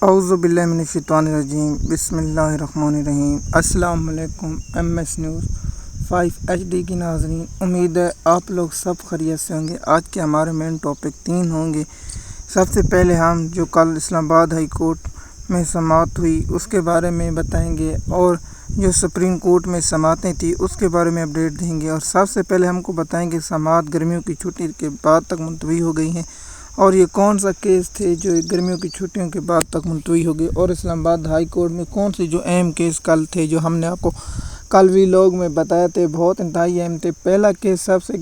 اعوذ باللہ من الشیطان الرجیم بسم اللہ الرحمن الرحیم۔ السلام علیکم MS نیوز 5 HD کی ناظرین، امید ہے آپ لوگ سب خیریت سے ہوں گے۔ آج کے ہمارے مین ٹاپک 3 ہوں گے۔ سب سے پہلے ہم جو کل اسلام آباد ہائی کورٹ میں سماعت ہوئی اس کے بارے میں بتائیں گے، اور جو سپریم کورٹ میں سماعتیں تھیں اس کے بارے میں اپڈیٹ دیں گے۔ اور سب سے پہلے ہم کو بتائیں گے سماعت گرمیوں کی چھٹی کے بعد تک ملتوی ہو گئی ہیں، اور یہ کون سا کیس تھے جو گرمیوں کی چھٹیوں کے بعد تک ملتوی ہو گئے، اور اسلام آباد ہائی کورٹ میں کون سے جو اہم کیس کل تھے جو ہم نے آپ کو کل بھی لوگ میں بتایا تھے، بہت انتہائی اہم تھے۔ پہلا کیس سب سے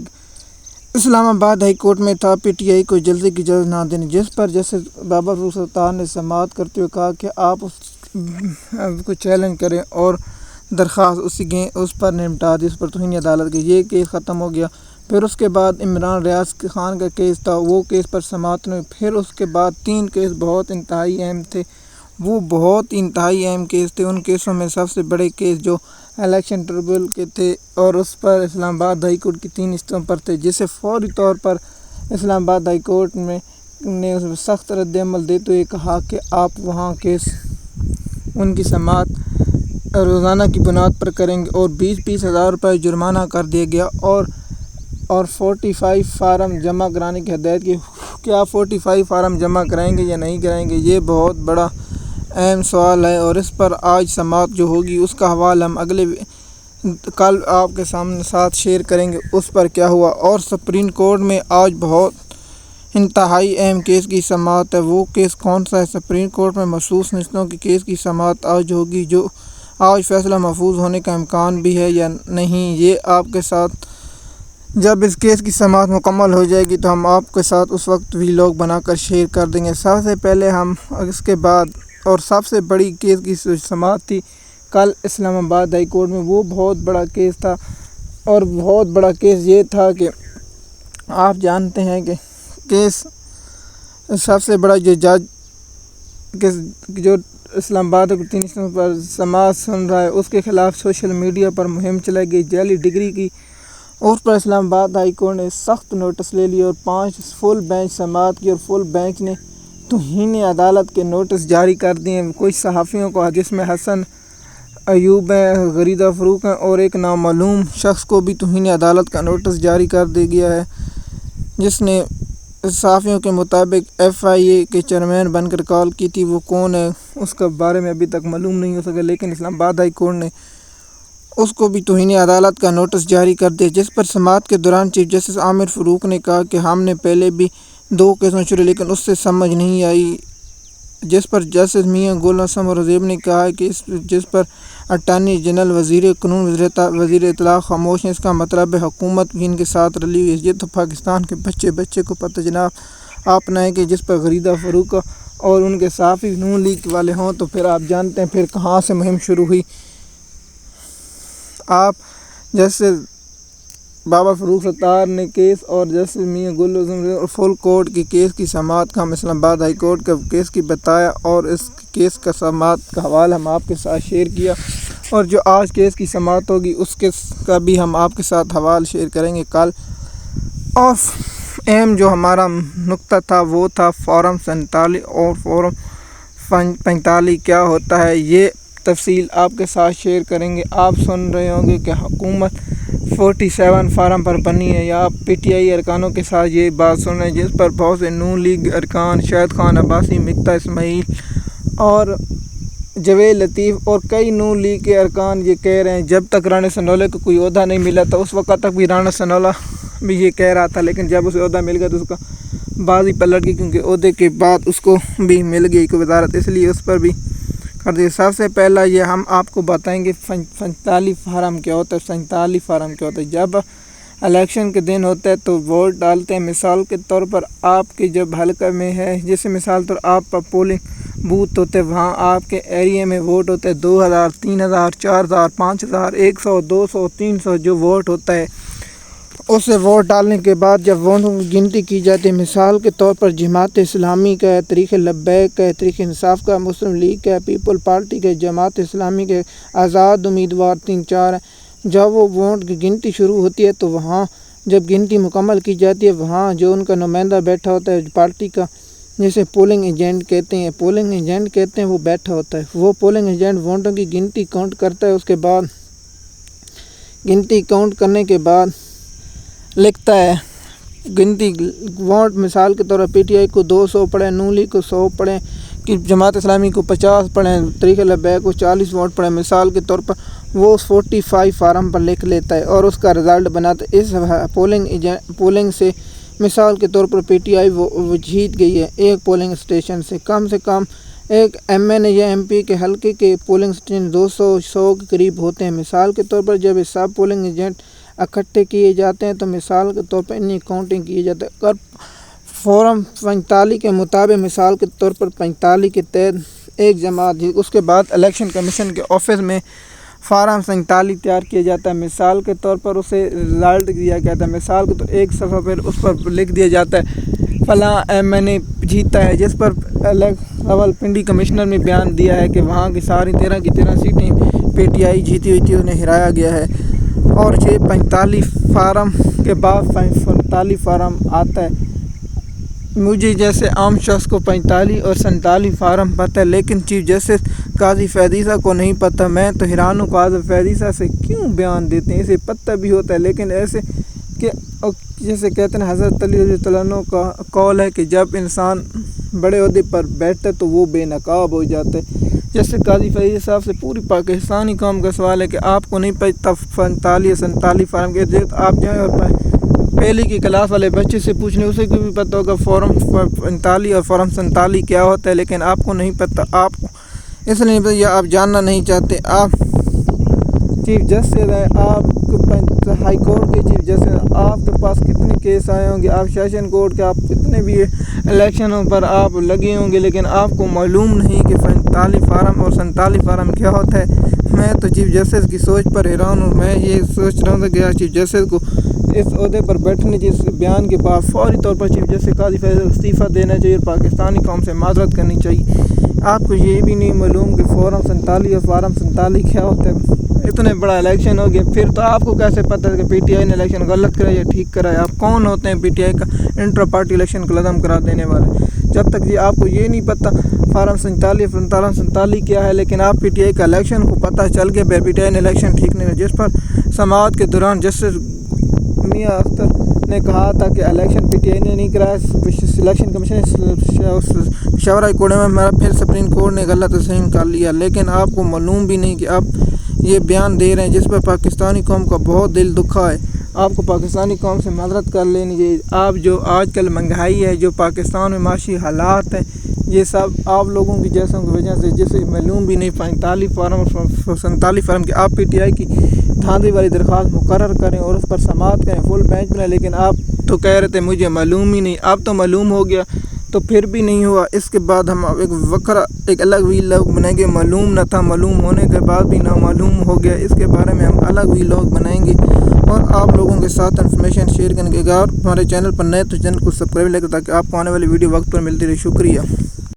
اسلام آباد ہائی کورٹ میں تھا PTI کو جلدی کی جلد نہ دینے، جس پر جسٹس بابر فاروق ستار نے سماعت کرتے ہوئے کہا کہ آپ اس کو چیلنج کریں اور درخواست اس پر نمٹا دی، اس پر توہین عدالت کی۔ یہ کیس ختم ہو گیا۔ پھر اس کے بعد عمران ریاض خان کا کیس تھا، وہ کیس پر سماعت ہوئی۔ پھر اس کے بعد 3 کیس بہت انتہائی اہم تھے، وہ بہت انتہائی اہم کیس تھے۔ ان کیسوں میں سب سے بڑے کیس جو الیکشن ٹریبیونل کے تھے، اور اس پر اسلام آباد ہائی کورٹ کی 3 حصوں پر تھے، جسے فوری طور پر اسلام آباد ہائی کورٹ نے اس میں سخت رد عمل دیتے ہوئے کہا کہ آپ وہاں کیس ان کی سماعت روزانہ کی بنیاد پر کریں گے، اور 20 ہزار روپے جرمانہ کر دیا گیا، اور 45 فارم جمع کرانے کی ہدایت کی۔ کیا 45 فارم جمع کرائیں گے یا نہیں کرائیں گے، یہ بہت بڑا اہم سوال ہے، اور اس پر آج سماعت جو ہوگی اس کا حوالہ ہم کل آپ کے ساتھ شیئر کریں گے اس پر کیا ہوا۔ اور سپریم کورٹ میں آج بہت انتہائی اہم کیس کی سماعت ہے۔ وہ کیس کون سا ہے؟ سپریم کورٹ میں مخصوص نشستوں کی کیس کی سماعت آج ہوگی، جو آج فیصلہ محفوظ ہونے کا امکان بھی ہے یا نہیں، یہ آپ کے ساتھ جب اس کیس کی سماعت مکمل ہو جائے گی تو ہم آپ کے ساتھ اس وقت ویلاگ بنا کر شیئر کر دیں گے۔ سب سے پہلے ہم اس کے بعد اور سب سے بڑی کیس کی سماعت تھی کل اسلام آباد ہائی کورٹ میں، وہ بہت بڑا کیس تھا، اور بہت بڑا کیس یہ تھا کہ آپ جانتے ہیں کہ کیس سب سے بڑا جو جج جو اسلام آباد کو 3 پر سماعت سن رہا ہے، اس کے خلاف سوشل میڈیا پر مہم چلائی گئی جعلی ڈگری کی۔ اس پر اسلام آباد ہائی کورٹ نے سخت نوٹس لے لیے اور 5 فل بینچ سماعت کی، اور فل بینچ نے توہین عدالت کے نوٹس جاری کر دیے ہیں کچھ صحافیوں کو، جس میں حسن ایوب ہیں، غریدہ فروخ ہیں، اور ایک نامعلوم شخص کو بھی توہین عدالت کا نوٹس جاری کر دیا گیا ہے، جس نے صحافیوں کے مطابق FIA کے چیئرمین بن کر کال کی تھی۔ وہ کون ہے اس کے بارے میں ابھی تک معلوم نہیں ہو سکا، لیکن اسلام آباد ہائی کورٹ نے اس کو بھی توہین عدالت کا نوٹس جاری کر دیا، جس پر سماعت کے دوران چیف جسٹس عامر فاروق نے کہا کہ ہم نے پہلے بھی 2 کیسوں شروع لیکن اس سے سمجھ نہیں آئی، جس پر جسٹس میاں گل حسن اور رضیب نے کہا کہ جس پر اٹارنی جنرل، وزیر قانون، وزیر اطلاع خاموش ہیں، اس کا مطلب ہے حکومت بھی ان کے ساتھ رلی ہوئی ہے۔ یہ تو پاکستان کے بچے کو پتہ جناب آپ نہ ہے کہ جس پر غریدہ فروخ اور ان کے صحافی نون لیگ والے ہوں، تو پھر آپ جانتے ہیں پھر کہاں سے مہم شروع ہوئی۔ آپ جیسے بابر فاروق ستار نے کیس اور جیسے میاں گل حسن اور فل کورٹ کی کیس کی سماعت کا ہم اسلام آباد ہائی کورٹ کے کیس کی بتایا، اور اس کیس کا سماعت کا حوالہ ہم آپ کے ساتھ شیئر کیا، اور جو آج کیس کی سماعت ہوگی اس کیس کا بھی ہم آپ کے ساتھ حوالہ شیئر کریں گے کل۔ اور اہم جو ہمارا نقطہ تھا وہ تھا فارم 47 اور فارم 45 کیا ہوتا ہے، یہ تفصیل آپ کے ساتھ شیئر کریں گے۔ آپ سن رہے ہوں گے کہ حکومت 47 فارم پر بنی ہے، یا آپ PTI ارکانوں کے ساتھ یہ بات سن رہے ہیں، جس پر بہت سے نون لیگ ارکان، شاہد خان عباسی، مکتا اسماعیل اور جاوید لطیف اور کئی نون لیگ کے ارکان یہ کہہ رہے ہیں، جب تک رانا ثناءاللہ کو کوئی عہدہ نہیں ملا تھا اس وقت تک بھی رانا ثناءاللہ بھی یہ کہہ رہا تھا، لیکن جب اسے عہدہ مل گیا تو اس کا بازی پلٹ گئی، کیونکہ عہدے کے بعد اس کو بھی مل گئی کوئی وزارت، اس لیے اس پر بھی کر دیا۔ سب سے پہلا یہ ہم آپ کو بتائیں گے 45 فارم کیا ہوتا ہے۔ 47 فارم کیا ہوتا ہے؟ جب الیکشن کے دن ہوتا ہے تو ووٹ ڈالتے ہیں، مثال کے طور پر آپ کے جب حلقہ میں ہے، جیسے مثال طور آپ پر پولنگ بوتھ ہوتے ہیں، وہاں آپ کے ایریے میں ووٹ ہوتے ہیں 2000، 3000، 4000، 5000، 100، 200، 300 جو ووٹ ہوتا ہے، اس سے ووٹ ڈالنے کے بعد جب ووٹوں کی گنتی کی جاتی ہے، مثال کے طور پر جماعت اسلامی کا ہے، تحریک لبیک کا ہے، تحریک انصاف کا، مسلم لیگ کا ہے، پیپل پارٹی کا ہے، جماعت اسلامی کے آزاد امیدوار 3-4 ہیں۔ جب وہ ووٹ کی گنتی شروع ہوتی ہے تو وہاں جب گنتی مکمل کی جاتی ہے، وہاں جو ان کا نمائندہ بیٹھا ہوتا ہے پارٹی کا، جسے پولنگ ایجنٹ کہتے ہیں۔ پولنگ ایجنٹ کہتے ہیں وہ بیٹھا ہوتا ہے، وہ پولنگ ایجنٹ ووٹوں کی گنتی کاؤنٹ کرتا ہے، اس کے بعد گنتی کاؤنٹ کرنے کے بعد لکھتا ہے گنتی ووٹ، مثال کے طور پر پی ٹی آئی کو 200 پڑھیں، نون لیگ کو 100 پڑھیں، کہ جماعت اسلامی کو 50 پڑھیں، تحریک لبیک کو 40 ووٹ پڑھیں، مثال کے طور پر وہ 45 فارم پر لکھ لیتا ہے اور اس کا رزلٹ بناتا ہے۔ اس پولنگ سے مثال کے طور پر پی ٹی آئی وہ جیت گئی ہے ایک پولنگ اسٹیشن سے کم ایک ایم این اے یا ایم پی کے حلقے کے پولنگ اسٹیشن 200 کے قریب ہوتے ہیں۔ مثال کے طور پر جب یہ سب پولنگ ایجنٹ اکٹھے کیے جاتے ہیں تو مثال کے طور پر انہیں کاؤنٹنگ کی جاتی ہے۔ اگر فارم 45 کے مطابق مثال کے طور پر 45 کے تحت ایک جماعت اس کے بعد الیکشن کمیشن کے آفس میں فارم 47 تیار کیا جاتا ہے، مثال کے طور پر اسے رزلٹ دیا جاتا ہے، مثال کے طور ایک صفحہ پر اس پر لکھ دیا جاتا ہے فلاں ایم این اے جیتا ہے، جس پر راولپنڈی کمشنر نے بیان دیا ہے کہ وہاں کی ساری 13 کی 13 سیٹیں پی ٹی آئی جیتی ہوئی تھی، انہیں ہرایا گیا ہے۔ اور یہ 45 فارم کے بعد 45 فارم آتا ہے۔ مجھے جیسے عام شخص کو 45 اور 47 فارم پتہ ہے، لیکن چیف جسٹس قاضی فیاض عیسیٰ کو نہیں پتہ۔ میں تو حیران ہوں قاضی فیاض عیسیٰ سے کیوں بیان دیتے ہیں، اسے پتہ بھی ہوتا ہے لیکن ایسے کہ جیسے کہتے ہیں حضرت علی رضی اللہ عنہ کا قول ہے کہ جب انسان بڑے عہدے پر بیٹھتا ہے تو وہ بے نقاب ہو جاتا ہے۔ جیسے قاضی فیاض عیسیٰ صاحب سے پوری پاکستانی قوم کا سوال ہے کہ آپ کو نہیں پتہ 45 47 فارم کے آپ جائیں اور پہلی کی کلاس والے بچے سے پوچھنے، اسے کو بھی پتہ ہوگا فارم 45 اور فارم 47 کیا ہوتا ہے، لیکن آپ کو نہیں پتہ، آپ کو اس لیے نہیں پتہ یا آپ جاننا نہیں چاہتے۔ آپ چیف جسٹس ہیں، آپ ہائی کورٹ کے چیف جسٹس ہیں، آپ کے پاس کتنے کیس آئے ہوں گے، آپ سیشن کورٹ کے آپ کتنے بھی الیکشنوں پر آپ لگے ہوں گے، لیکن آپ کو معلوم نہیں کہ 45 فارم اور 47 فارم کیا ہوتا ہے۔ میں تو چیف جسٹس کی سوچ پر حیران ہوں۔ میں یہ سوچ رہا ہوں کہ چیف جسٹس کو اس عہدے پر بیٹھنے جس بیان کے بعد فوری طور پر چیف جسٹس قاضی فیاض استعفیٰ دینا چاہیے اور پاکستانی قوم سے معذرت کرنی چاہیے۔ آپ کو یہ بھی نہیں معلوم کہ فارم 47 اور فارم 47 کیا ہوتا ہے۔ اتنے بڑا الیکشن ہو گیا، پھر تو آپ کو کیسے پتہ ہے کہ پی ٹی آئی نے الیکشن غلط کرا یا ٹھیک کرا ہے؟ آپ کون ہوتے ہیں پی ٹی آئی کا انٹر پارٹی الیکشن کو لازم کرا دینے والے؟ جب تک یہ آپ کو یہ نہیں پتہ فارم 47 فارم 47 کیا ہے، لیکن آپ پی ٹی آئی کا الیکشن کو پتہ چل گیا پی ٹی آئی نے الیکشن ٹھیک نہیں جس پر سماعت کے دوران جسٹس میاں اختر نے کہا تھا کہ الیکشن پی ٹی آئی نے نہیں کرایا، الیکشن کمیشن مشاورہ کورٹ میں ہمارا پھر سپریم کورٹ نے غلط تسلیم کر لیا، لیکن آپ کو معلوم بھی نہیں کہ آپ یہ بیان دے رہے ہیں جس پر پاکستانی قوم کا بہت دل دکھا ہے۔ آپ کو پاکستانی قوم سے معذرت کر لینی چاہیے۔ آپ جو آج کل مہنگائی ہے، جو پاکستان میں معاشی حالات ہیں، یہ سب آپ لوگوں کی جیسوں کی وجہ سے جسے معلوم بھی نہیں 45 فارم اور 47 فارم کے آپ پی ٹی آئی کی دھاندلی والی درخواست مقرر کریں اور اس پر سماعت کریں، فل بینچ بنائیں، لیکن آپ تو کہہ رہے تھے مجھے معلوم ہی نہیں، اب تو معلوم ہو گیا تو پھر بھی نہیں ہوا۔ اس کے بعد ہم ایک الگ ویلاگ بنائیں گے، معلوم نہ تھا، معلوم ہونے کے بعد بھی نامعلوم ہو گیا، اس کے بارے میں ہم الگ ویلاگ بنائیں گے اور آپ لوگوں کے ساتھ انفارمیشن شیئر کریں گے۔ اگر ہمارے چینل پر نئے تو چینل کو سبسکرائب لے کر تاکہ آپ کو آنے والی ویڈیو وقت پر ملتی رہے۔ شکریہ۔